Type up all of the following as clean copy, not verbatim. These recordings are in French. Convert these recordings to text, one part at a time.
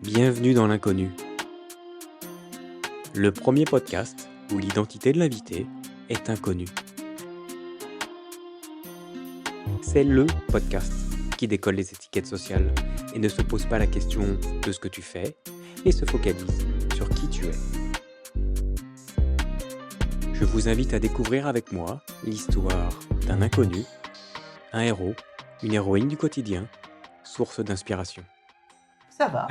Bienvenue dans l'inconnu. Le premier podcast où l'identité de l'invité est inconnue. C'est le podcast qui décolle les étiquettes sociales et ne se pose pas la question de ce que tu fais et se focalise sur qui tu es. Je vous invite à découvrir avec moi l'histoire d'un inconnu, un héros, une héroïne du quotidien, source d'inspiration. Ça va,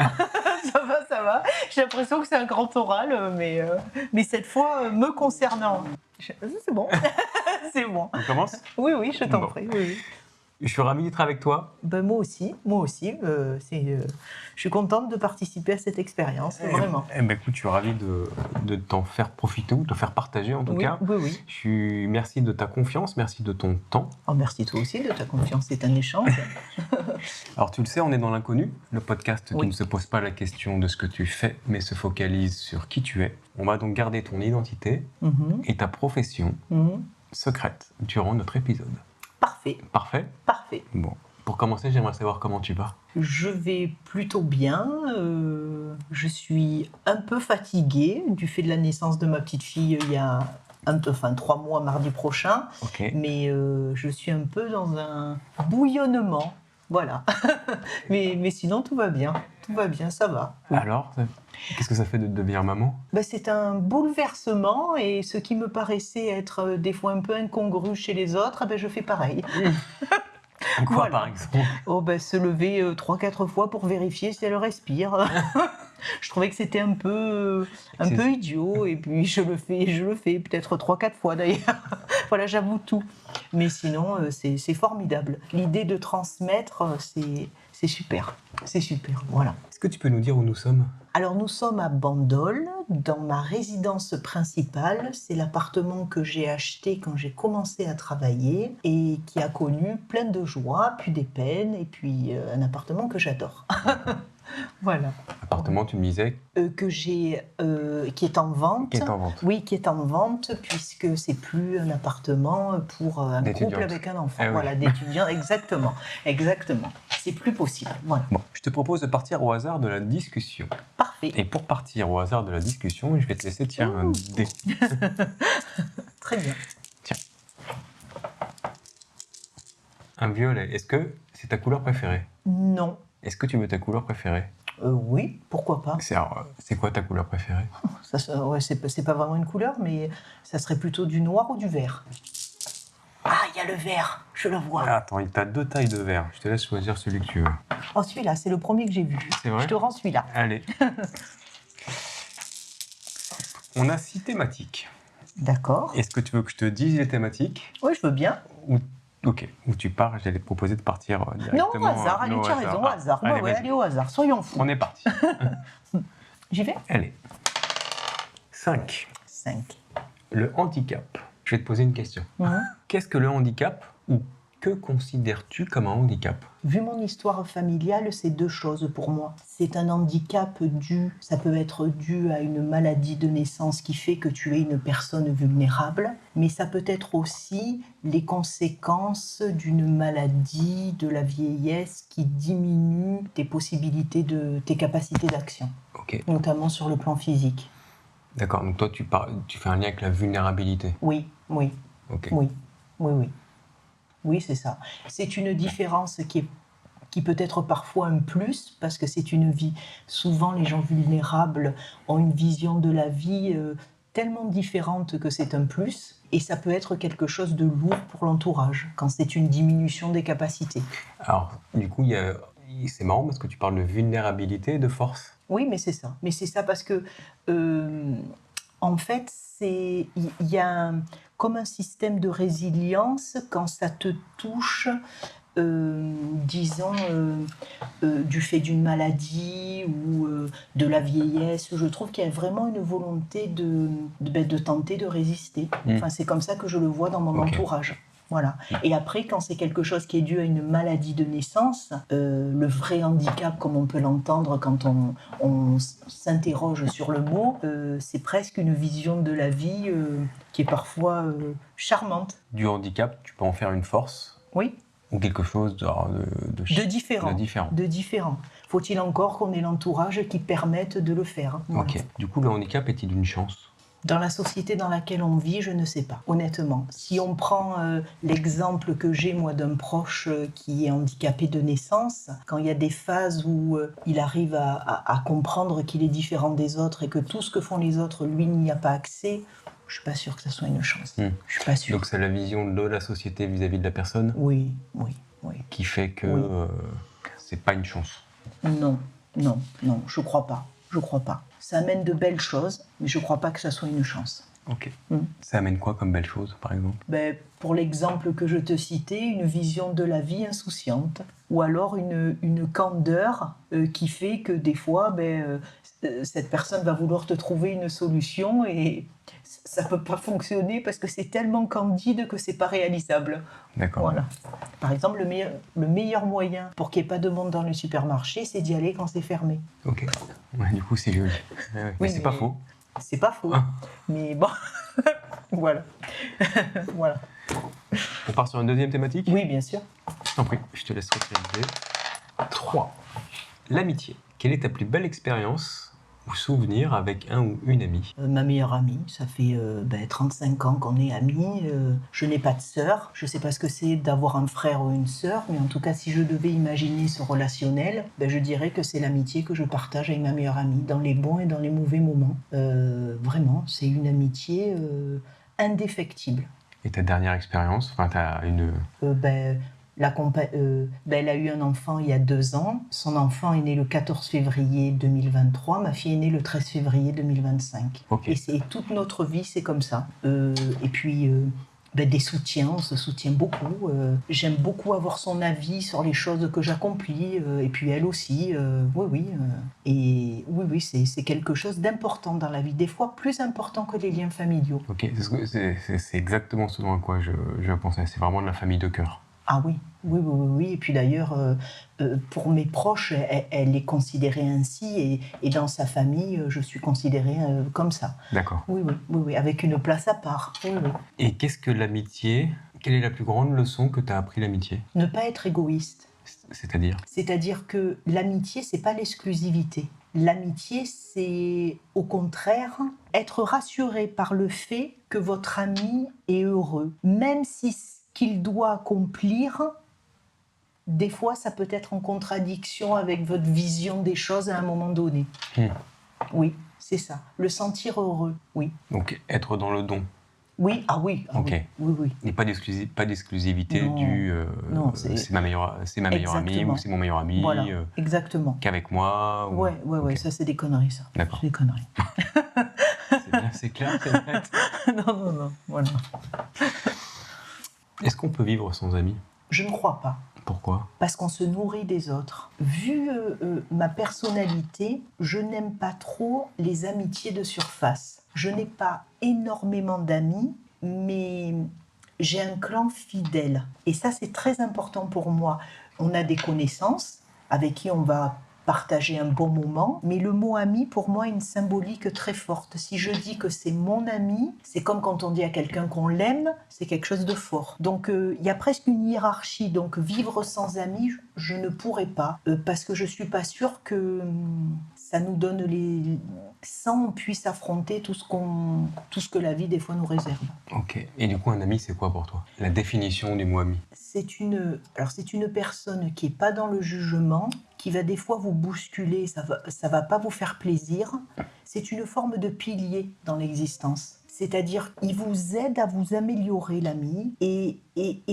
ça va. J'ai l'impression que c'est un grand oral, mais cette fois me concernant. C'est bon, c'est bon. On commence ? Oui, je t'en Bon. prie. Oui. Je suis ravi d'être avec toi. Ben, moi aussi. Je suis contente de participer à cette expérience, vraiment. Écoute, je suis ravi de t'en faire profiter ou de te faire partager en tout cas. Oui. Merci de ta confiance, merci de ton temps. Oh, merci toi aussi de ta confiance, c'est un échange. Alors tu le sais, on est dans l'inconnu, le podcast qui ne se pose pas la question de ce que tu fais, mais se focalise sur qui tu es. On va donc garder ton identité et ta profession secrète durant notre épisode. Parfait. Parfait. Bon, pour commencer, j'aimerais savoir comment tu vas. Je vais plutôt bien. Je suis un peu fatiguée du fait de la naissance de ma petite fille il y a 3 mois mardi prochain. Ok. Mais je suis un peu dans un bouillonnement. Voilà. mais sinon, tout va bien. Tout va bien, ça va. Alors, qu'est-ce que ça fait de devenir maman ? C'est un bouleversement et ce qui me paraissait être des fois un peu incongru chez les autres, je fais pareil. Quoi, Voilà. par exemple ? Se lever 3-4 fois pour vérifier si elle respire. Je trouvais que c'était un peu idiot et puis je le fais peut-être 3-4 fois d'ailleurs. Voilà, j'avoue tout. Mais sinon, c'est formidable. L'idée de transmettre, c'est super. C'est super, voilà. Est-ce que tu peux nous dire où nous sommes ? Alors nous sommes à Bandol, dans ma résidence principale. C'est l'appartement que j'ai acheté quand j'ai commencé à travailler et qui a connu plein de joies, puis des peines, et puis un appartement que j'adore. Voilà. Appartement, tu me disais, Qui est en vente. qui est en vente. Oui, qui est en vente, puisque c'est plus un appartement pour un couple D'étudiante. avec un enfant. Eh oui. Voilà, d'étudiants, exactement. C'est plus possible. Voilà. Bon, je te propose de partir au hasard de la discussion. Parfait. Et pour partir au hasard de la discussion, je vais te laisser tirer un dé. Très bien. Un violet. Est-ce que c'est ta couleur préférée ? Non. Est-ce que tu veux ta couleur préférée ? Oui, pourquoi pas. C'est quoi ta couleur préférée ? C'est pas vraiment une couleur, mais ça serait plutôt du noir ou du vert. Ah, il y a le vert, je le vois. Attends, tu as 2 tailles de vert. Je te laisse choisir celui que tu veux. Oh, celui-là, c'est le premier que j'ai vu. C'est vrai ? Je te rends celui-là. Allez. On a 6 thématiques. D'accord. Est-ce que tu veux que je te dise les thématiques ? Oui, je veux bien. Ok. Ou tu pars, j'allais te proposer de partir Non, directement. au hasard, allez, tu as raison, au hasard. Allez, vas-y. Allez, au hasard, soyons fous. On est parti. J'y vais ? Allez. 5. 5. Le handicap. Je vais te poser une question. Qu'est-ce que le handicap ou que considères-tu comme un handicap ? Vu mon histoire familiale, c'est 2 choses pour moi. C'est un handicap ça peut être dû à une maladie de naissance qui fait que tu es une personne vulnérable, mais ça peut être aussi les conséquences d'une maladie, de la vieillesse qui diminue tes possibilités, tes capacités d'action, Ok. notamment sur le plan physique. D'accord, donc toi tu fais un lien avec la vulnérabilité. Oui. Ok. Oui, c'est ça. C'est une différence qui peut être parfois un plus, parce que c'est une vie. Souvent, les gens vulnérables ont une vision de la vie tellement différente que c'est un plus, et ça peut être quelque chose de lourd pour l'entourage, quand c'est une diminution des capacités. Alors, du coup, c'est marrant parce que tu parles de vulnérabilité et de force. Oui, mais c'est ça. Mais c'est ça parce que, en fait, il y a comme un système de résilience quand ça te touche, disons, du fait d'une maladie ou de la vieillesse. Je trouve qu'il y a vraiment une volonté de tenter de résister. Enfin, c'est comme ça que je le vois dans mon entourage. Voilà. Et après, quand c'est quelque chose qui est dû à une maladie de naissance, le vrai handicap, comme on peut l'entendre quand on s'interroge sur le mot, c'est presque une vision de la vie qui est parfois charmante. Du handicap, tu peux en faire une force Oui. ou quelque chose de différent. De différent. De différent. Faut-il encore qu'on ait l'entourage qui permette de le faire. Voilà. Ok. Du coup, le handicap est-il une chance ? Dans la société dans laquelle on vit, je ne sais pas, honnêtement. Si on prend l'exemple que j'ai, moi, d'un proche qui est handicapé de naissance, quand il y a des phases où il arrive à comprendre qu'il est différent des autres et que tout ce que font les autres, lui, n'y a pas accès, je ne suis pas sûre que ça soit une chance. Je suis pas sûre. Donc c'est la vision de la société vis-à-vis de la personne ? Oui. Qui fait que c'est pas une chance ? Non, je crois pas. Ça amène de belles choses, mais je crois pas que ça soit une chance. Ok. Ça amène quoi comme belles choses, par exemple ? Pour l'exemple que je te citais, une vision de la vie insouciante, ou alors une candeur qui fait que des fois, cette personne va vouloir te trouver une solution et ça peut pas fonctionner parce que c'est tellement candide que c'est pas réalisable. D'accord. Voilà. Par exemple, le meilleur moyen pour qu'il n'y ait pas de monde dans le supermarché, c'est d'y aller quand c'est fermé. Ok. Ouais, du coup, c'est joli. Mais c'est pas faux. C'est pas faux. Mais bon, voilà. Voilà. On part sur une deuxième thématique ? Oui, bien sûr. Je t'en prie, je te laisse retirer. 3. L'amitié. Quelle est ta plus belle expérience ou souvenir avec un ou une amie ? Ma meilleure amie, ça fait 35 ans qu'on est amis. Je n'ai pas de sœur. Je ne sais pas ce que c'est d'avoir un frère ou une sœur, mais en tout cas, si je devais imaginer ce relationnel, je dirais que c'est l'amitié que je partage avec ma meilleure amie, dans les bons et dans les mauvais moments. Vraiment, c'est une amitié indéfectible. Et ta dernière expérience ? Enfin, t'as une... elle a eu un enfant il y a 2 ans. Son enfant est né le 14 février 2023. Ma fille est née le 13 février 2025. Okay. Et c'est toute notre vie, c'est comme ça. Et puis, des soutiens, on se soutient beaucoup. J'aime beaucoup avoir son avis sur les choses que j'accomplis. Et puis elle aussi. Oui, c'est quelque chose d'important dans la vie. Des fois, plus important que les liens familiaux. Ok, c'est exactement ce à quoi je pensais. C'est vraiment de la famille de cœur. Ah oui. Et puis d'ailleurs, pour mes proches, elle est considérée ainsi et dans sa famille, je suis considérée comme ça. D'accord. Oui, avec une place à part. Oui. Et qu'est-ce que l'amitié ? Quelle est la plus grande leçon que tu as appris l'amitié ? Ne pas être égoïste. C'est-à-dire ? C'est-à-dire que l'amitié, c'est pas l'exclusivité. L'amitié, c'est au contraire être rassuré par le fait que votre ami est heureux, même si qu'il doit accomplir, des fois, ça peut être en contradiction avec votre vision des choses à un moment donné. Oui, c'est ça. Le sentir heureux, oui. Donc, être dans le don. Oui, oui. Oui. Et pas d'exclusivité non, c'est ma meilleure amie ou c'est mon meilleur ami. Voilà, exactement. Qu'avec moi. Ou... Ouais, ça c'est des conneries, ça. D'accord. C'est des conneries. C'est bien, c'est clair, c'est net. Non, voilà. Est-ce qu'on peut vivre sans amis ? Je ne crois pas. Pourquoi ? Parce qu'on se nourrit des autres. Vu ma personnalité, je n'aime pas trop les amitiés de surface. Je n'ai pas énormément d'amis, mais j'ai un clan fidèle. Et ça, c'est très important pour moi. On a des connaissances avec qui on va partager un bon moment, mais le mot ami, pour moi, a une symbolique très forte. Si je dis que c'est mon ami, c'est comme quand on dit à quelqu'un qu'on l'aime, c'est quelque chose de fort. Donc, il y a presque une hiérarchie. Donc, vivre sans amis, je ne pourrais pas, parce que je ne suis pas sûre que ça nous donne sans on puisse affronter tout ce que la vie, des fois, nous réserve. Ok. Et du coup, un ami, c'est quoi pour toi ? La définition du mot ami ? C'est une personne qui n'est pas dans le jugement, qui va des fois vous bousculer, ça va pas vous faire plaisir. C'est une forme de pilier dans l'existence. C'est-à-dire qu'il vous aide à vous améliorer, l'ami, et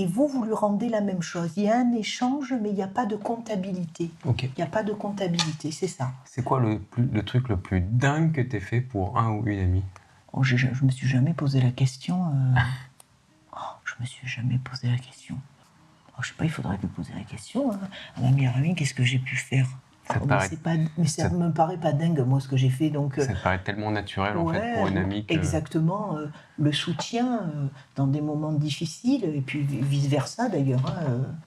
vous lui rendez la même chose. Il y a un échange, mais il n'y a pas de comptabilité. Ok. Il n'y a pas de comptabilité, c'est ça. C'est quoi le truc le plus dingue que tu aies fait pour un ou une amie ? Je me suis jamais posé la question. Je me suis jamais posé la question. Je sais pas, il faudrait me poser la question. À ma meilleure amie, qu'est-ce que j'ai pu faire ? Ça me paraît pas dingue, moi, ce que j'ai fait. Donc, ça te paraît tellement naturel, en fait, pour une amie que... Exactement. Le soutien dans des moments difficiles, et puis vice-versa, d'ailleurs,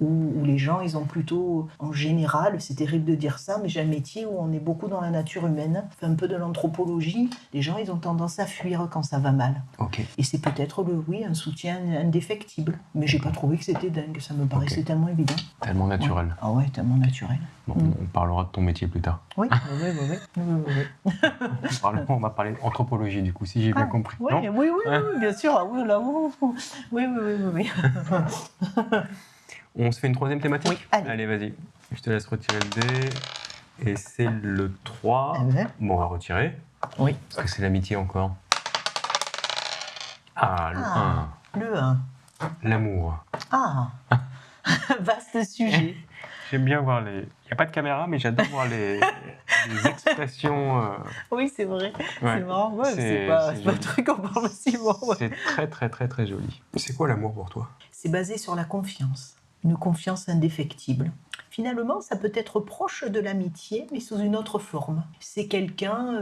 où les gens, ils ont plutôt, en général, c'est terrible de dire ça, mais j'ai un métier où on est beaucoup dans la nature humaine, fait un peu de l'anthropologie, les gens, ils ont tendance à fuir quand ça va mal. Okay. Et c'est peut-être, un soutien indéfectible. Mais j'ai pas trouvé que c'était dingue, ça me paraissait tellement évident. Tellement naturel. Ouais. Ah ouais, tellement naturel. Bon, on parlera parlera de ton métier plus tard. Oui. On va parler anthropologie, du coup, si j'ai bien compris. Oui, Non oui, bien sûr. Ah, oui, là, oui. On se fait une troisième thématique? Oui, allez. Allez, vas-y. Je te laisse retirer le dé. Et c'est le 3. Bon, on va retirer. Oui. Parce que c'est l'amitié encore. Ah, le 1. Le 1. L'amour. Ah, vaste sujet. J'aime bien voir les... Il n'y a pas de caméra, mais j'adore voir les expressions... Oui, c'est vrai. Ouais. C'est marrant. Ouais, c'est pas le truc qu'on parle aussi. Bon, ouais. C'est très, très, très, très joli. C'est quoi l'amour pour toi? C'est basé sur la confiance. Une confiance indéfectible. Finalement, ça peut être proche de l'amitié, mais sous une autre forme. C'est quelqu'un...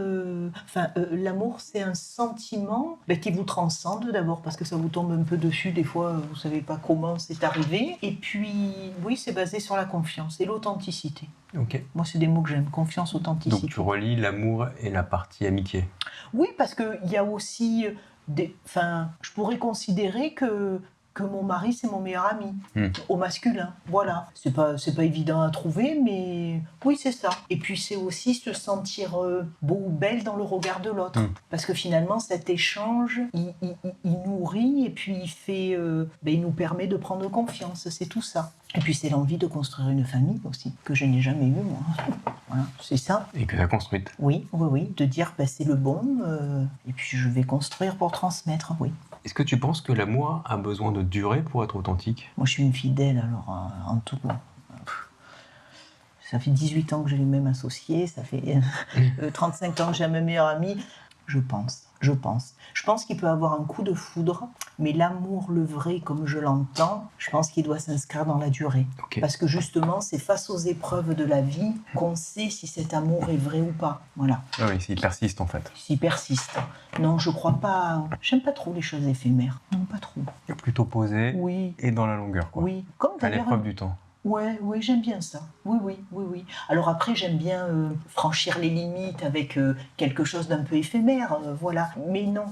l'amour, c'est un sentiment qui vous transcende d'abord, parce que ça vous tombe un peu dessus. Des fois, vous ne savez pas comment c'est arrivé. Et puis, oui, c'est basé sur la confiance et l'authenticité. Ok. Moi, c'est des mots que j'aime. Confiance, authenticité. Donc, tu relis l'amour et la partie amitié. Oui, parce qu'il y a aussi... je pourrais considérer que mon mari, c'est mon meilleur ami, au masculin. Voilà. C'est pas évident à trouver, mais oui, c'est ça. Et puis, c'est aussi se sentir beau ou belle dans le regard de l'autre. Parce que finalement, cet échange, il nourrit et puis il nous permet de prendre confiance. C'est tout ça. Et puis, c'est l'envie de construire une famille aussi, que je n'ai jamais eue, moi. Voilà, c'est ça. Et que tu as construite. Oui. De dire, c'est le bon, et puis je vais construire pour transmettre, oui. Est-ce que tu penses que l'amour a besoin de durer pour être authentique? Moi, je suis une fidèle, alors, en tout. Ça fait 18 ans que j'ai le même associé, ça fait 35 ans que j'ai un meilleur ami. Je pense. Je pense qu'il peut avoir un coup de foudre, mais l'amour, le vrai, comme je l'entends, je pense qu'il doit s'inscrire dans la durée. Okay. Parce que justement, c'est face aux épreuves de la vie qu'on sait si cet amour est vrai ou pas. Voilà. Ah oui, s'il persiste en fait. S'il persiste. Non, je crois pas. J'aime pas trop les choses éphémères. Non, pas trop. Plutôt posé et dans la longueur, quoi. Oui. Comme à l'épreuve du temps. Oui, j'aime bien ça. Oui. Alors après, j'aime bien franchir les limites avec quelque chose d'un peu éphémère, voilà. Mais non,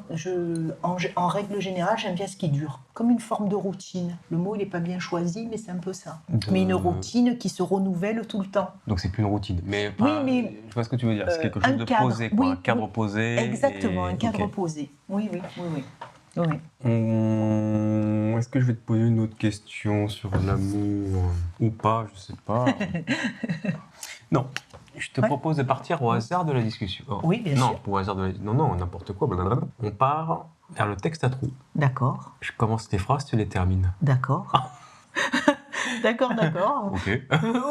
en règle générale, j'aime bien ce qui dure. Comme une forme de routine. Le mot, il n'est pas bien choisi, mais c'est un peu ça. Mais une routine qui se renouvelle tout le temps. Donc c'est plus une routine. Mais je vois ce que tu veux dire. C'est quelque chose de cadre, posé, quoi. Un cadre posé. Exactement, un cadre posé. Oui. Est-ce que je vais te poser une autre question sur l'amour ou pas? Je sais pas. Non. Je te propose de partir au hasard de la discussion. Oh. Oui, bien sûr. Au hasard de la... Non, n'importe quoi. Blablabla. On part vers le texte à trous. D'accord. Je commence tes phrases, tu les termines. D'accord. D'accord. Ok.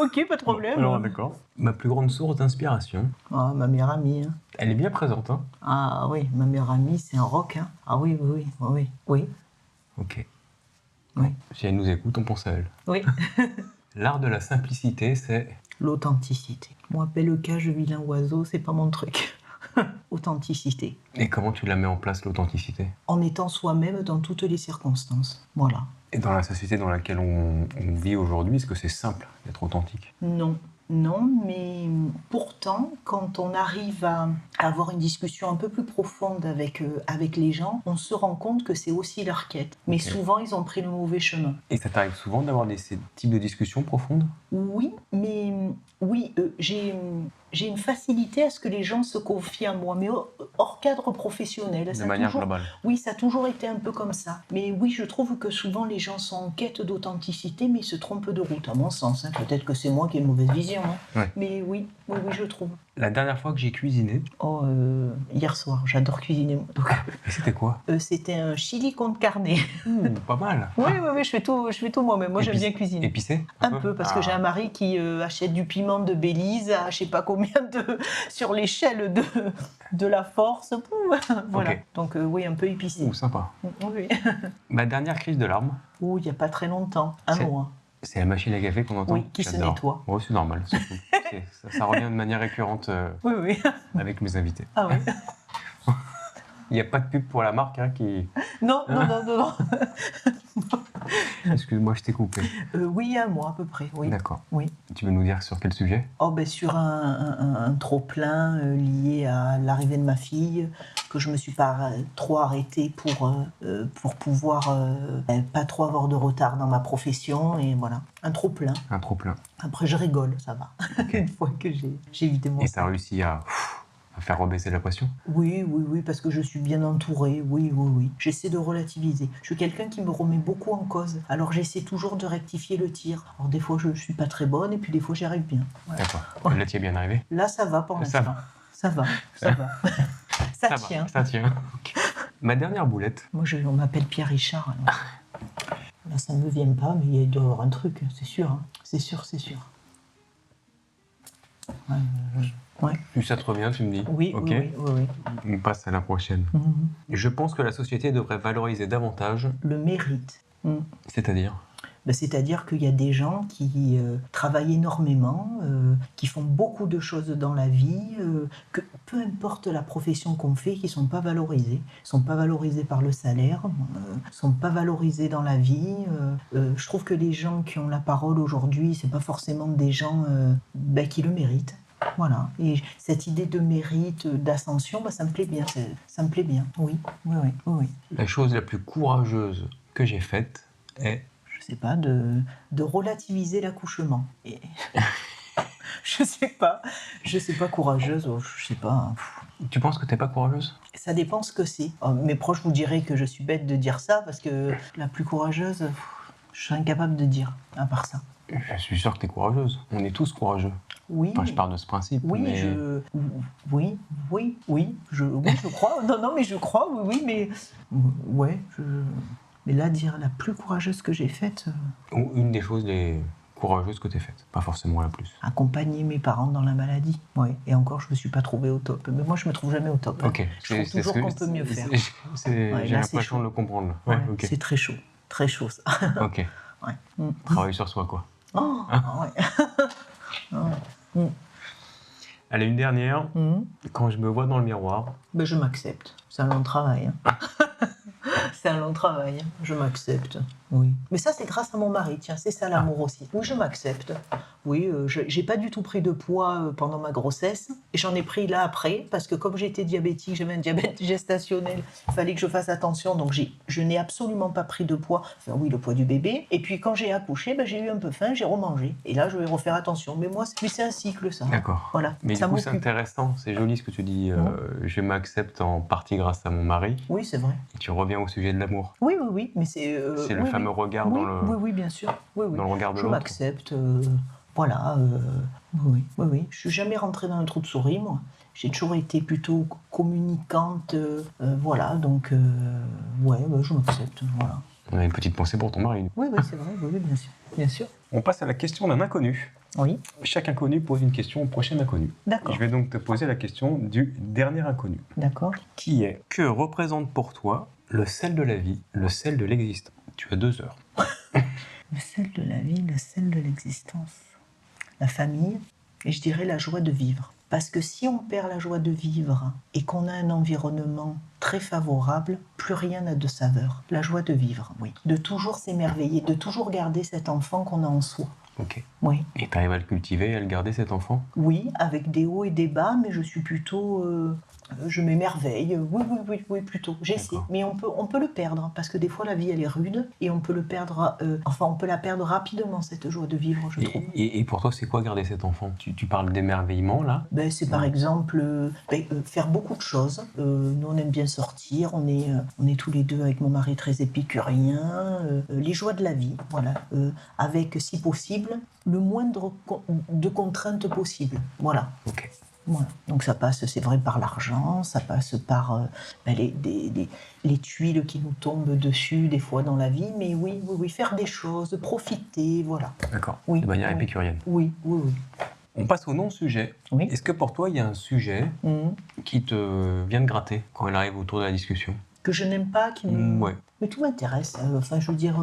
Ok, pas de problème. Alors, d'accord. Ma plus grande source d'inspiration. Ah, ma meilleure amie. Elle est bien présente, hein? Ah oui, ma meilleure amie, c'est un rock, hein. Ah oui. Ok. Oui. Si elle nous écoute, on pense à elle. Oui. L'art de la simplicité, c'est... L'authenticité. Moi, bel cage, vilain oiseau, c'est pas mon truc. Authenticité. Et comment tu la mets en place, l'authenticité? En étant soi-même dans toutes les circonstances. Voilà. Et dans la société dans laquelle on vit aujourd'hui, est-ce que c'est simple d'être authentique? Non, mais pourtant, quand on arrive à avoir une discussion un peu plus profonde avec les gens, on se rend compte que c'est aussi leur quête. Mais souvent, ils ont pris le mauvais chemin. Et ça t'arrive souvent d'avoir ces types de discussions profondes? Oui, mais j'ai une facilité à ce que les gens se confient à moi, mais hors cadre professionnel. De manière globale. Oui, ça a toujours été un peu comme ça. Mais oui, je trouve que souvent les gens sont en quête d'authenticité, mais ils se trompent de route, à mon sens. Hein. Peut-être que c'est moi qui ai une mauvaise vision. Hein. Ouais. Mais oui, je trouve. La dernière fois que j'ai cuisiné... Hier soir, j'adore cuisiner. Donc, et c'était quoi? C'était un chili con carne. Pas mal. Oui, je fais tout moi-même. Moi, j'aime bien cuisiner. Épicé? Un peu, parce que j'ai un mari qui achète du piment de Belize à je sais pas combien sur l'échelle de la force. Voilà. Okay. Donc oui, un peu épicé. Sympa. Oui. Ma dernière crise de larmes. Il n'y a pas très longtemps, un mois. C'est la machine à café qu'on entend. Oui, qui se nettoie. Oui, c'est normal. Ça revient de manière récurrente oui. avec mes invités. Ah oui. Il n'y a pas de pub pour la marque qui... Non. Excuse-moi, je t'ai coupé. Oui, il y a un mois à peu près, oui. D'accord. Oui. Tu veux nous dire sur quel sujet? Sur un trop-plein lié à l'arrivée de ma fille, que je ne me suis pas trop arrêtée pour pouvoir pas trop avoir de retard dans ma profession, et voilà, un trop-plein. Un trop-plein. Après, je rigole, ça va, une fois que j'ai vidé mon Et sac. tu as réussi à faire rebaisser la pression? Oui, parce que je suis bien entourée, oui. J'essaie de relativiser. Je suis quelqu'un qui me remet beaucoup en cause, alors j'essaie toujours de rectifier le tir. Alors des fois, je ne suis pas très bonne, et puis des fois, j'y arrive bien. Voilà. D'accord. Là, tu es bien arrivé? Là, ça va pour Ça l'instant. Ça va. Ça tient. Ça tient. Okay. Ma dernière boulette. Moi, on m'appelle Pierre Richard. Alors. Là, ça ne me vient pas, mais il doit y avoir un truc, c'est sûr. Hein. C'est sûr. Ouais. Si ça te revient, tu me dis. Oui, okay. oui. On passe à la prochaine. Je pense que la société devrait valoriser davantage... le mérite. C'est-à-dire? C'est-à-dire qu'il y a des gens qui travaillent énormément, qui font beaucoup de choses dans la vie, que peu importe la profession qu'on fait, qui ne sont pas valorisés. Ils ne sont pas valorisés par le salaire, ne sont pas valorisés dans la vie. Je trouve que les gens qui ont la parole aujourd'hui, ce n'est pas forcément des gens qui le méritent. Voilà. Et cette idée de mérite, d'ascension, ça me plaît bien. Ça me plaît bien. Oui. La chose la plus courageuse que j'ai faite est... Je sais pas, de relativiser l'accouchement. Et... je sais pas courageuse, je sais pas. Tu penses que t'es pas courageuse? Ça dépend ce que c'est. Mes proches vous diraient que je suis bête de dire ça, parce que la plus courageuse, je serais incapable de dire, à part ça. Je suis sûre que t'es courageuse. On est tous courageux. Oui. Enfin, je parle de ce principe. Oui, mais... je crois. Non, mais je crois, oui, mais... Ouais, Mais là, dire la plus courageuse que j'ai faite... Ou une des choses les courageuses que tu as faites, pas forcément la plus. Accompagner mes parents dans la maladie, oui. Et encore, je ne me suis pas trouvée au top. Mais moi, je ne me trouve jamais au top. Ok. Je trouve toujours qu'on peut mieux faire. J'ai l'impression de le comprendre. Ouais, okay. C'est très chaud ça. Ok. Ouais. Travailler sur soi, quoi. Oh, ouais. Allez, une dernière. Quand je me vois dans le miroir... Je m'accepte. C'est un long travail. C'est un long travail. Je m'accepte. Oui. Mais ça, c'est grâce à mon mari. Tiens, c'est ça l'amour aussi. Oui, je m'accepte. Oui, j'ai pas du tout pris de poids pendant ma grossesse. Et j'en ai pris là après, parce que comme j'étais diabétique, j'avais un diabète gestationnel, il fallait que je fasse attention. Donc je n'ai absolument pas pris de poids. Enfin oui, le poids du bébé. Et puis quand j'ai accouché, j'ai eu un peu faim, j'ai remangé. Et là, je vais refaire attention. Mais moi, c'est un cycle, ça. D'accord. Voilà. Mais ça du coup, c'est intéressant. C'est joli ce que tu dis. Je m'accepte en partie grâce à mon mari. Oui, c'est vrai. Et tu reviens au sujet de l'amour. Oui. Mais c'est le fameux regard dans le... Oui, bien sûr. Oui. Dans le regard de l'autre. Je m'accepte. Voilà. Oui. Je suis jamais rentrée dans un trou de souris, moi. J'ai toujours été plutôt communicante. Voilà, donc... je m'accepte. Voilà. On a une petite pensée pour ton mari. Oui, c'est vrai. Oui, bien sûr. On passe à la question d'un inconnu. Oui. Chaque inconnu pose une question au prochain inconnu. D'accord. Je vais donc te poser la question du dernier inconnu. D'accord. Qui est: que représente pour toi le sel de la vie, le sel de l'existence? Tu as 2 heures. Le sel de la vie, le sel de l'existence. La famille, et je dirais la joie de vivre. Parce que si on perd la joie de vivre et qu'on a un environnement très favorable, plus rien n'a de saveur. La joie de vivre, oui. De toujours s'émerveiller, de toujours garder cet enfant qu'on a en soi. Ok. Oui. Et tu arrives à le cultiver, à le garder, cet enfant? Oui, avec des hauts et des bas, mais je suis plutôt... je m'émerveille, oui, plutôt. J'essaie, mais on peut le perdre, parce que des fois la vie elle est rude, et on peut le perdre, on peut la perdre rapidement, cette joie de vivre, je trouve. Et pour toi, c'est quoi garder cet enfant? Tu parles d'émerveillement, là? C'est par exemple faire beaucoup de choses. Nous on aime bien sortir, on est tous les deux avec mon mari très épicurien, les joies de la vie, voilà, avec si possible le moindre de contraintes possible, voilà. Ok. Voilà. Donc ça passe, c'est vrai, par l'argent, ça passe par les tuiles qui nous tombent dessus des fois dans la vie, mais oui, faire des choses, profiter, voilà. D'accord, oui, de manière épicurienne. Oui. On passe au non-sujet. Oui. Est-ce que pour toi, il y a un sujet qui te vient de gratter quand il arrive autour de la discussion? Que je n'aime pas, qui me... Ouais. Mais tout m'intéresse, je veux dire,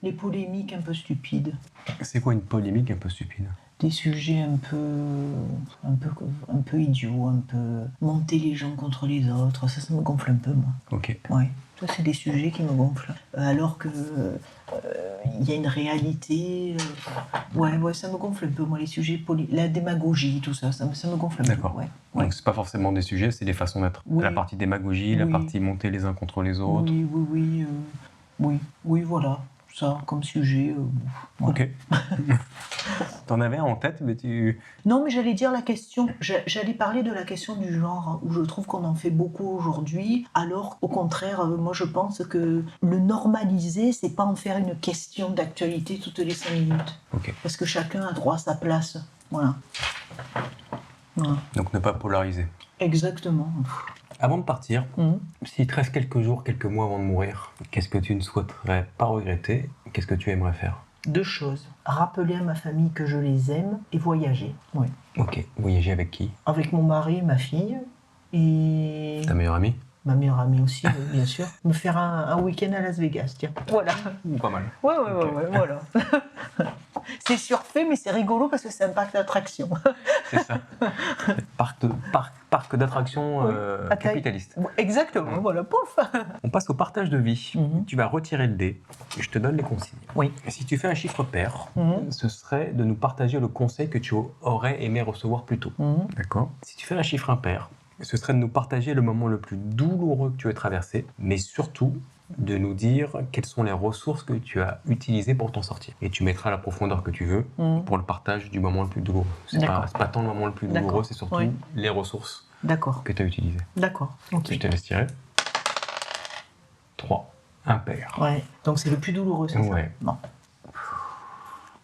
les polémiques un peu stupides. C'est quoi une polémique un peu stupide? Des sujets un peu idiots, un peu monter les gens contre les autres, ça me gonfle un peu, moi. Ok. Ouais, Ça, c'est des sujets qui me gonflent. Alors que il y a une réalité. Ouais, ça me gonfle un peu, moi, les sujets la démagogie, tout ça, ça me gonfle un peu. D'accord. Donc, c'est pas forcément des sujets, c'est des façons d'être. Oui. La partie démagogie, la partie monter les uns contre les autres. Oui, voilà. Ça, comme sujet. Voilà. Ok. T'en avais un en tête, mais Non, mais j'allais dire la question. J'allais parler de la question du genre, où je trouve qu'on en fait beaucoup aujourd'hui, alors au contraire, moi je pense que le normaliser, c'est pas en faire une question d'actualité toutes les 5 minutes. Ok. Parce que chacun a droit à sa place. Voilà. Donc ne pas polariser. Exactement. Avant de partir, s'il te reste quelques jours, quelques mois avant de mourir, qu'est-ce que tu ne souhaiterais pas regretter? Qu'est-ce que tu aimerais faire? 2 choses. Rappeler à ma famille que je les aime et voyager. Oui. Ok. Voyager avec qui? Avec mon mari et ma fille. Et... Ta meilleure amie? Ma meilleure amie aussi, bien sûr. Me faire un week-end à Las Vegas, tiens. Voilà. Pas mal. Ouais, voilà. C'est surfait, mais c'est rigolo parce que c'est un parc d'attractions. C'est ça. Parc d'attractions capitaliste. Exactement, voilà, pouf. On passe au partage de vie. Tu vas retirer le dé et je te donne les consignes. Oui. Et si tu fais un chiffre pair, ce serait de nous partager le conseil que tu aurais aimé recevoir plus tôt. D'accord. Si tu fais un chiffre impair, ce serait de nous partager le moment le plus douloureux que tu as traversé, mais surtout de nous dire quelles sont les ressources que tu as utilisées pour t'en sortir. Et tu mettras la profondeur que tu veux pour le partage du moment le plus douloureux. C'est pas tant le moment le plus douloureux, c'est surtout les ressources que tu as utilisées. D'accord. Okay. Je te laisse tirer. 3. Impair. Ouais. Donc c'est le plus douloureux, c'est ça? Non.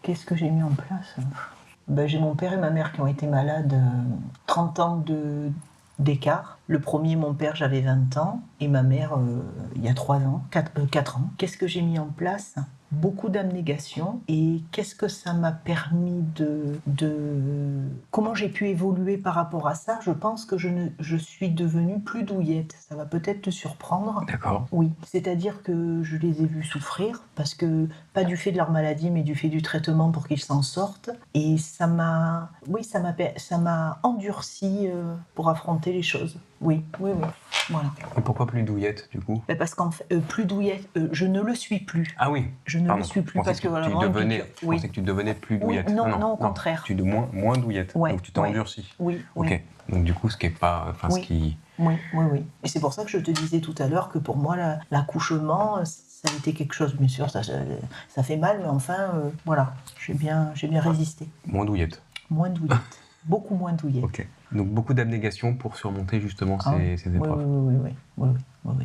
Qu'est-ce que j'ai mis en place? J'ai mon père et ma mère qui ont été malades 30 ans d'écart. Le premier, mon père, j'avais 20 ans, et ma mère, il y a 4 ans. Qu'est-ce que j'ai mis en place? Beaucoup d'abnégation. Et qu'est-ce que ça m'a permis Comment j'ai pu évoluer par rapport à ça? Je pense que je suis devenue plus douillette. Ça va peut-être te surprendre. D'accord. Oui, c'est-à-dire que je les ai vus souffrir, parce que, pas du fait de leur maladie, mais du fait du traitement pour qu'ils s'en sortent. Et ça m'a endurci pour affronter les choses. Oui. Voilà. Et pourquoi plus douillette, du coup? Parce qu'en fait, plus douillette, je ne le suis plus. Ah oui. Je ne le suis plus parce que voilà. Je pensais que tu devenais plus douillette. Oui, non, au contraire. Tu es moins douillette. Ouais, donc tu t'es endurci. Oui. Ok. Donc du coup, ce qui est pas, ce qui. Oui. Et c'est pour ça que je te disais tout à l'heure que pour moi, l'accouchement, ça a été quelque chose. Bien sûr, ça fait mal, mais enfin, voilà, j'ai bien résisté. Moins douillette. Moins douillette. Beaucoup moins douillette. Ok. Donc beaucoup d'abnégation pour surmonter justement ces épreuves. Oui.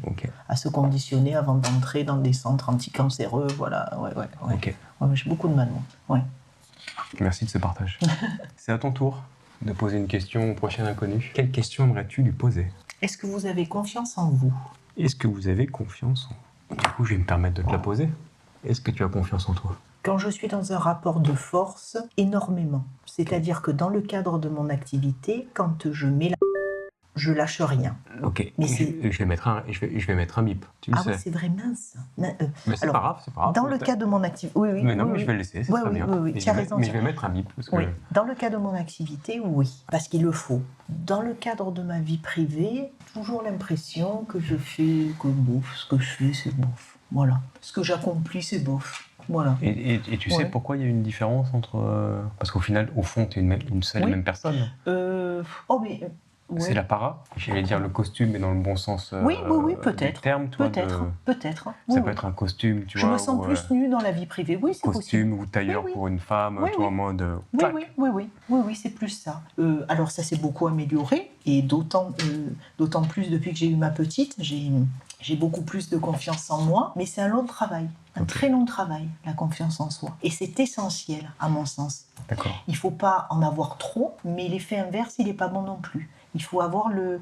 Ok. À se conditionner avant d'entrer dans des centres anticancéreux, voilà. Ouais. Ok. J'ai beaucoup de mal, moi. Ouais. Merci de ce partage. C'est à ton tour de poser une question au prochain inconnu. Quelle question aimerais-tu lui poser? Est-ce que vous avez confiance en vous? Est-ce que vous avez confiance en vous? Du coup, je vais me permettre de te la poser. Est-ce que tu as confiance en toi? Quand je suis dans un rapport de force, énormément. C'est-à-dire que dans le cadre de mon activité, quand je mets je lâche rien. Ok, mais je vais mettre un bip, tu le sais. Oui, c'est vrai, mince. Mais c'est pas grave, Dans le cadre de mon activité, oui. Mais non, mais je vais le laisser, c'est très bien. Oui, tu as raison. Mais je vais mettre un bip. Parce que... Dans le cadre de mon activité, oui, parce qu'il le faut. Dans le cadre de ma vie privée, toujours l'impression que je fais que bof, ce que je fais, c'est bof. Voilà. Ce que j'accomplis, c'est bof. Voilà. Et tu sais pourquoi il y a une différence entre... Parce qu'au final, au fond, tu es une seule et même personne. C'est l'apparat. J'allais dire le costume, mais dans le bon sens oui, peut-être. du terme. Peut-être. Ça peut être un costume, tu vois. Je me sens plus nue dans la vie privée, oui, c'est possible. Costume ou tailleur pour une femme, toi en mode... Oui, c'est plus ça. Alors ça s'est beaucoup amélioré, et d'autant plus depuis que j'ai eu ma petite, j'ai beaucoup plus de confiance en moi, mais c'est un long travail. Un très long travail, la confiance en soi. Et c'est essentiel, à mon sens. D'accord. Il ne faut pas en avoir trop, mais l'effet inverse, il n'est pas bon non plus. Il faut avoir le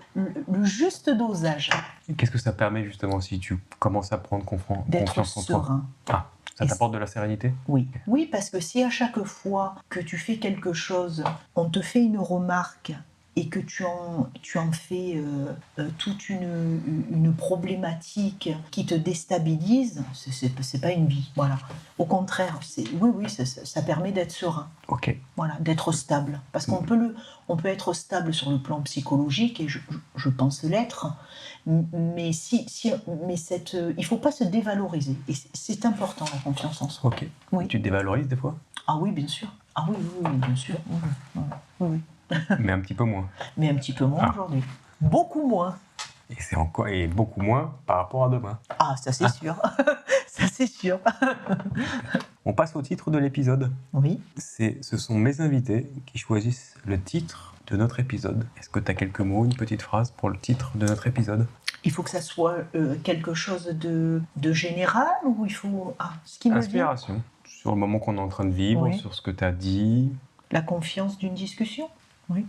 juste dosage. Et qu'est-ce que ça permet, justement, si tu commences à prendre confiance en toi? D'être serein. Ça t'apporte de la sérénité? Oui, parce que si à chaque fois que tu fais quelque chose, on te fait une remarque et que tu en fais toute une problématique qui te déstabilise, c'est pas une vie. Voilà. Au contraire, ça permet d'être serein. Ok. Voilà, d'être stable. Parce qu'on peut être stable sur le plan psychologique, et je pense l'être, mais il faut pas se dévaloriser. Et c'est important, la confiance en soi. Ok. Oui. Tu te dévalorises des fois ? Ah oui, bien sûr. Ah oui, bien sûr. Oui. Mais un petit peu moins. Mais un petit peu moins aujourd'hui. Beaucoup moins. Et beaucoup moins par rapport à demain. Ah, ça c'est sûr. Ça c'est sûr. On passe au titre de l'épisode. Oui. Ce sont mes invités qui choisissent le titre de notre épisode. Est-ce que tu as quelques mots, une petite phrase pour le titre de notre épisode ? Il faut que ça soit quelque chose de général, ou il faut... ce qui me vient. Inspiration. Sur le moment qu'on est en train de vivre, Oui. sur ce que tu as dit. La confiance d'une discussion. Oui.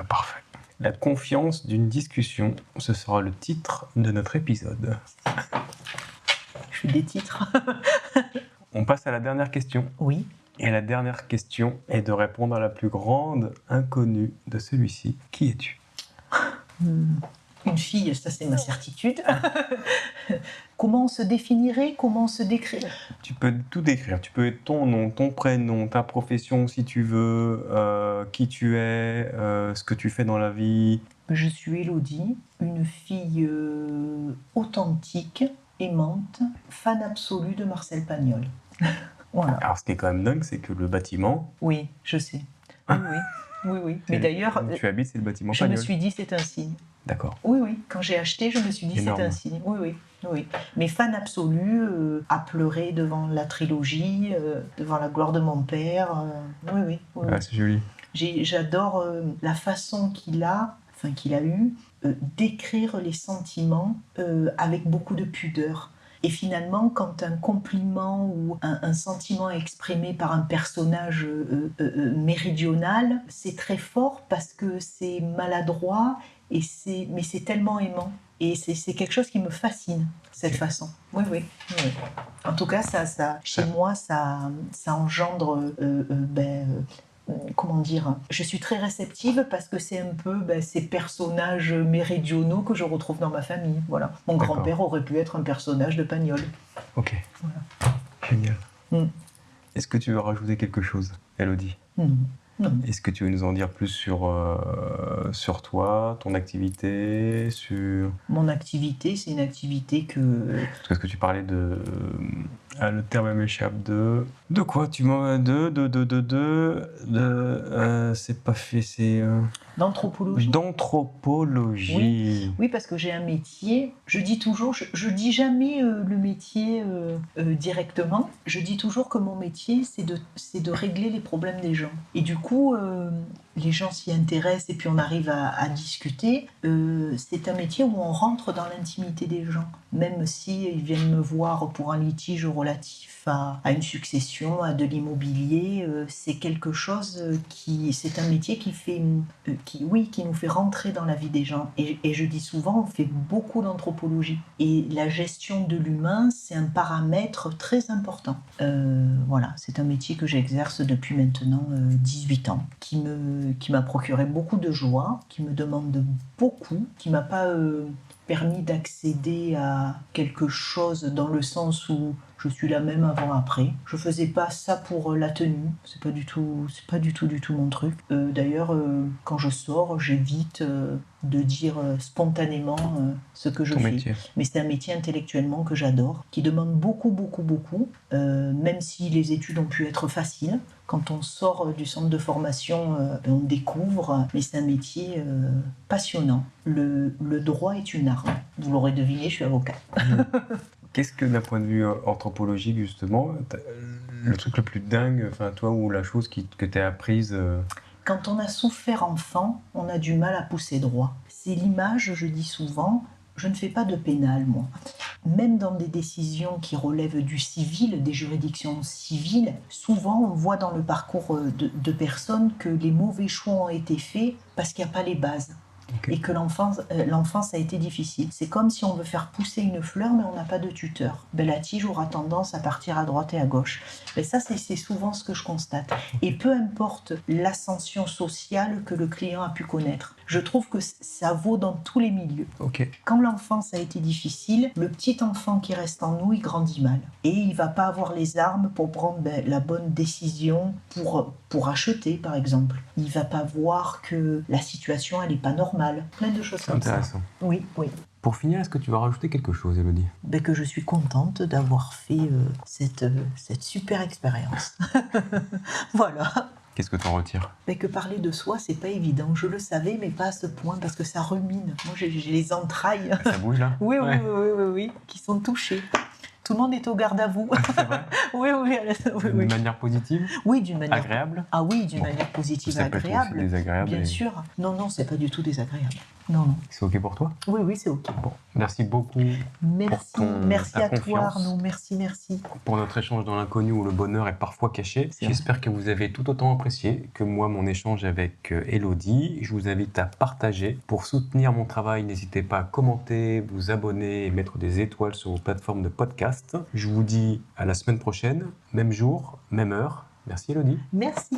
Parfait. La confiance d'une discussion, ce sera le titre de notre épisode. Je fais des titres. On passe à la dernière question. Oui. Et la dernière question est de répondre à la plus grande inconnue de celui-ci. Qui es-tu ? Une fille, ça c'est ma certitude. Comment on se définirait ? Comment on se décrirait ? Tu peux tout décrire. Tu peux être ton nom, ton prénom, ta profession si tu veux, qui tu es, ce que tu fais dans la vie. Je suis Élodie, une fille authentique, aimante, fan absolue de Marcel Pagnol. Voilà. Alors ce qui est quand même dingue, c'est que le bâtiment... Oui, je sais. Oui. Mais d'ailleurs, tu habites, c'est le bâtiment je Pagnol. me suis dit c'est un signe. D'accord. Oui. Quand j'ai acheté, je me suis dit Énorme. c'est un signe. Oui. Mais fan absolu, à pleurer devant la trilogie, devant la gloire de mon père. Oui. Ah, c'est joli. J'adore la façon qu'il a eu d'écrire les sentiments avec beaucoup de pudeur. Et finalement, quand un compliment ou un sentiment est exprimé par un personnage méridional, c'est très fort parce que c'est maladroit, mais c'est tellement aimant. Et c'est quelque chose qui me fascine, cette façon. Oui. En tout cas, chez moi, ça engendre... comment dire, je suis très réceptive parce que c'est un peu ces personnages méridionaux que je retrouve dans ma famille. Voilà. Mon grand-père aurait pu être un personnage de Pagnol. Ok. Voilà. Génial. Est-ce que tu veux rajouter quelque chose, Élodie ? Non. Est-ce que tu veux nous en dire plus sur toi, ton activité, sur... Mon activité, c'est une activité que... Parce que tu parlais de... le terme m'échappe de... De quoi tu m'en... c'est pas fait, c'est... D'anthropologie. D'anthropologie. Oui, parce que j'ai un métier. Je dis toujours, je dis jamais le métier directement. Je dis toujours que mon métier, c'est de régler les problèmes des gens. Et du coup, les gens s'y intéressent et puis on arrive à discuter. C'est un métier où on rentre dans l'intimité des gens. Même si ils viennent me voir pour un litige relatif à une succession, à de l'immobilier, c'est quelque chose c'est un métier qui nous fait rentrer dans la vie des gens. Et je dis souvent, on fait beaucoup d'anthropologie. Et la gestion de l'humain, c'est un paramètre très important. Voilà, c'est un métier que j'exerce depuis maintenant 18 ans, qui m'a procuré beaucoup de joie, qui me demande beaucoup, qui m'a pas permis d'accéder à quelque chose dans le sens où je suis la même avant-après. Je faisais pas ça pour la tenue, c'est pas du tout mon truc. D'ailleurs, quand je sors, j'évite de dire spontanément ce que je fais. Métier. Mais c'est un métier intellectuellement que j'adore, qui demande beaucoup, même si les études ont pu être faciles. Quand on sort du centre de formation, on découvre, mais c'est un métier passionnant. Le droit est une arme. Vous l'aurez deviné, je suis avocat. Qu'est-ce que, d'un point de vue anthropologique, justement, le truc le plus dingue, toi, ou la chose que tu as apprise Quand on a souffert enfant, on a du mal à pousser droit. C'est l'image, je dis souvent, je ne fais pas de pénal, moi. Même dans des décisions qui relèvent du civil, des juridictions civiles, souvent on voit dans le parcours de personnes que les mauvais choix ont été faits parce qu'il n'y a pas les bases. et que l'enfance a été difficile. C'est comme si on veut faire pousser une fleur, mais on n'a pas de tuteur. La tige aura tendance à partir à droite et à gauche. Ça, c'est souvent ce que je constate. Et peu importe l'ascension sociale que le client a pu connaître, je trouve que ça vaut dans tous les milieux. Quand l'enfance a été difficile, le petit enfant qui reste en nous, il grandit mal. Et il ne va pas avoir les armes pour prendre la bonne décision pour acheter, par exemple. Il ne va pas voir que la situation, elle n'est pas normale. Plein de choses comme ça. Intéressant. Oui. Pour finir, est-ce que tu vas rajouter quelque chose, Élodie ? Que je suis contente d'avoir fait cette super expérience. Voilà. Qu'est-ce que tu en retires ? Que parler de soi, c'est pas évident. Je le savais, mais pas à ce point, parce que ça remine. Moi, j'ai les entrailles. Ça bouge, là ? Oui, qui sont touchées. Tout le monde est au garde à vous. C'est vrai ? Oui. D'une manière positive ? Oui, d'une manière... Agréable ? Ah oui, d'une manière positive et agréable. Ça peut être aussi désagréable. Bien sûr. Non, c'est pas du tout désagréable. Non. C'est OK pour toi ? Oui, c'est OK. Bon, merci beaucoup. Merci à confiance. toi, Arnaud. Merci. Pour notre échange dans l'inconnu où le bonheur est parfois caché. J'espère que vous avez tout autant apprécié que moi mon échange avec Élodie. Je vous invite à partager. Pour soutenir mon travail, n'hésitez pas à commenter, vous abonner et mettre des étoiles sur vos plateformes de podcast. Je vous dis à la semaine prochaine, même jour, même heure. Merci Élodie. Merci.